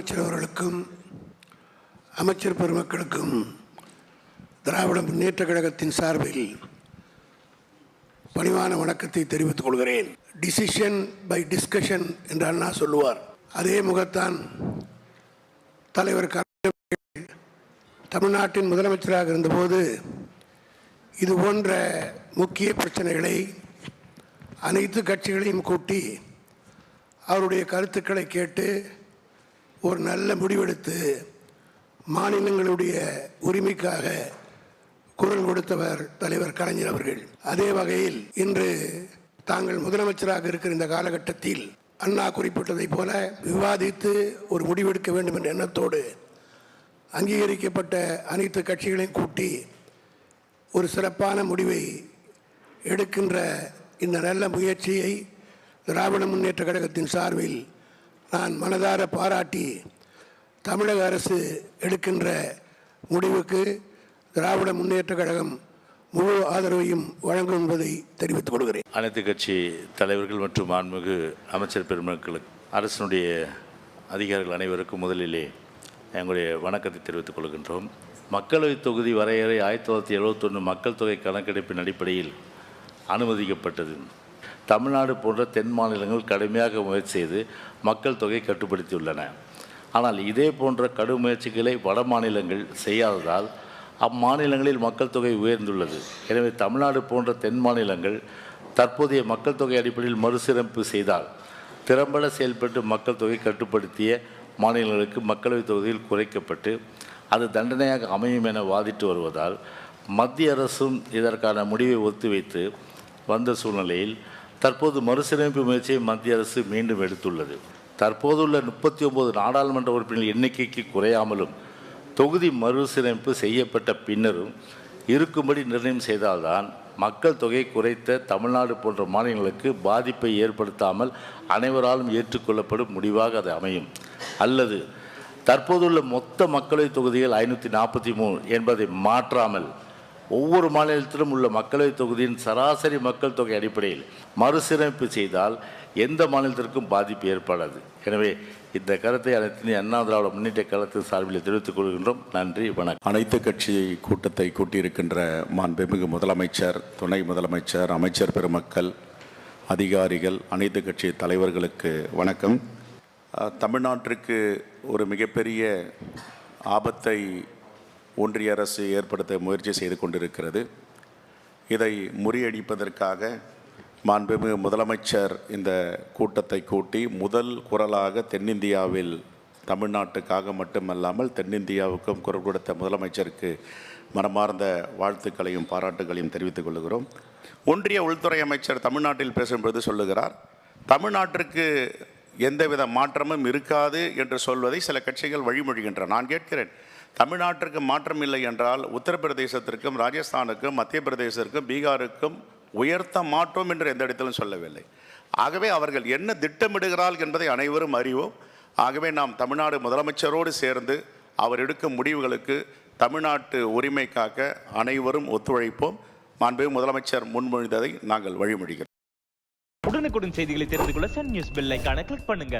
முதலமைச்சர் அவர்களுக்கும் அமைச்சர் பெருமக்களுக்கும் திராவிட முன்னேற்றக் கழகத்தின் சார்பில் பணிவான வணக்கத்தை தெரிவித்துக் கொள்கிறேன். டிசிஷன் பை டிஸ்கஷன் என்று அண்ணா சொல்லுவார். அதே முகத்தான் தலைவர் கலைஞர் தமிழ்நாட்டின் முதலமைச்சராக இருந்தபோது இது போன்ற முக்கிய பிரச்சனைகளை அனைத்து கட்சிகளையும் கூட்டி அவருடைய கருத்துக்களை கேட்டு ஒரு நல்ல முடிவெடுத்து மாநிலங்களுடைய உரிமைக்காக குரல் கொடுத்தவர் தலைவர் கலைஞர் அவர்கள். அதே வகையில் இன்று தாங்கள் முதலமைச்சராக இருக்கிற இந்த காலகட்டத்தில் அண்ணா குறிப்பிட்டதைப் போல விவாதித்து ஒரு முடிவெடுக்க வேண்டும் என்ற எண்ணத்தோடு அங்கீகரிக்கப்பட்ட அனைத்து கட்சிகளையும் கூட்டி ஒரு சிறப்பான முடிவை எடுக்கின்ற இந்த நல்ல முயற்சியை திராவிட முன்னேற்ற கழகத்தின் சார்பில் நான் மனதார பாராட்டி தமிழக அரசு எடுக்கின்ற முடிவுக்கு திராவிட முன்னேற்ற கழகம் முழு ஆதரவையும் வழங்கும் என்பதை தெரிவித்துக் கொள்கிறேன். அனைத்து கட்சி தலைவர்கள் மற்றும் மாண்புமிகு அமைச்சர் பெருமக்களுக்கு அரசினுடைய அதிகாரிகள் அனைவருக்கும் முதலிலே எங்களுடைய வணக்கத்தை தெரிவித்துக் கொள்கின்றோம். மக்களவைத் தொகுதி வரையறை 1971 மக்கள் தொகை கணக்கெடுப்பின் அடிப்படையில் அனுமதிக்கப்பட்டது. தமிழ்நாடு போன்ற தென் மாநிலங்கள் கடுமையாக முயற்சி செய்து மக்கள் தொகை கட்டுப்படுத்தியுள்ளன. ஆனால் இதே போன்ற கடும் முயற்சிகளை வட மாநிலங்கள் செய்யாததால் அம்மாநிலங்களில் மக்கள் தொகை உயர்ந்துள்ளது. எனவே தமிழ்நாடு போன்ற தென் மாநிலங்கள் தற்போதைய மக்கள் தொகை அடிப்படையில் மறுசீரமைப்பு செய்தால் திறம்பட செயல்பட்டு மக்கள் தொகை கட்டுப்படுத்திய மாநிலங்களுக்கு மக்களவைத் தொகுதியில் குறைக்கப்பட்டு அது தண்டனையாக அமையும் என வாதிட்டு வருவதால் மத்திய அரசும் இதற்கான முடிவை ஒத்திவைத்து வந்த சூழ்நிலையில் தற்போது மறுசீரமைப்பு முயற்சியை மத்திய அரசு மீண்டும் எடுத்துள்ளது. தற்போதுள்ள 39 நாடாளுமன்ற உறுப்பினர்கள் எண்ணிக்கைக்கு குறையாமலும் தொகுதி மறுசீரமைப்பு செய்யப்பட்ட பின்னரும் இருக்கும்படி நிர்ணயம் செய்தால்தான் மக்கள் தொகை குறைத்த தமிழ்நாடு போன்ற மாநிலங்களுக்கு பாதிப்பை ஏற்படுத்தாமல் அனைவராலும் ஏற்றுக்கொள்ளப்படும் முடிவாக அது அமையும். அல்லது தற்போதுள்ள மொத்த மக்களவைத் தொகுதிகள் 543 என்பதை மாற்றாமல் ஒவ்வொரு மாநிலத்திலும் உள்ள மக்களவைத் தொகுதியின் சராசரி மக்கள் தொகை அடிப்படையில் மறுசீரமைப்பு செய்தால் எந்த மாநிலத்திற்கும் பாதிப்பு ஏற்படாது. எனவே இந்த கருத்தை அனைத்து அண்ணா திராவிட முன்னேற்ற கழகத்தின் சார்பில் தெரிவித்துக் கொள்கின்றோம். நன்றி, வணக்கம். அனைத்து கட்சி கூட்டத்தை கூட்டியிருக்கின்ற மாண்புமிகு முதலமைச்சர், துணை முதலமைச்சர், அமைச்சர் பெருமக்கள், அதிகாரிகள், அனைத்து கட்சி தலைவர்களுக்கு வணக்கம். தமிழ்நாட்டிற்கு ஒரு மிகப்பெரிய ஆபத்தை ஒன்றிய அரசு ஏற்படுத்த முயற்சி செய்து கொண்டிருக்கிறது. இதை முறியடிப்பதற்காக மாண்புமிகு முதலமைச்சர் இந்த கூட்டத்தை கூட்டி முதல் குரலாக தென்னிந்தியாவில் தமிழ்நாட்டுக்காக மட்டுமல்லாமல் தென்னிந்தியாவுக்கும் குரல் கொடுத்த முதலமைச்சருக்கு மனமார்ந்த வாழ்த்துக்களையும் பாராட்டுகளையும் தெரிவித்துக் கொள்கிறோம். ஒன்றிய உள்துறை அமைச்சர் தமிழ்நாட்டில் பேசும்பொழுது சொல்லுகிறார், தமிழ்நாட்டிற்கு எந்தவித மாற்றமும் இருக்காது என்று சொல்வதை சில கட்சிகள் வழிமொழிகின்றன. நான் கேட்கிறேன், தமிழ்நாட்டிற்கு மாற்றம் இல்லை என்றால் உத்தரப்பிரதேசத்திற்கும் ராஜஸ்தானுக்கும் மத்திய பிரதேசத்திற்கும் பீகாருக்கும் உயர்த்த மாட்டோம் என்று எந்த இடத்திலும் சொல்லவில்லை. ஆகவே அவர்கள் என்ன திட்டமிடுகிறார்கள் என்பதை அனைவரும் அறிவோம். ஆகவே நாம் தமிழ்நாடு முதலமைச்சரோடு சேர்ந்து அவர் எடுக்கும் முடிவுகளுக்கு தமிழ்நாட்டு உரிமை காக்க அனைவரும் ஒத்துழைப்போம். மாண்புமிகு முதலமைச்சர் முன்மொழிந்ததை நாங்கள் வழிமொழிகிறோம். உடனுக்குடன் செய்திகளை தெரிந்து கொள்ள சன் நியூஸ் பெல் ஐகானை கிளிக் பண்ணுங்க.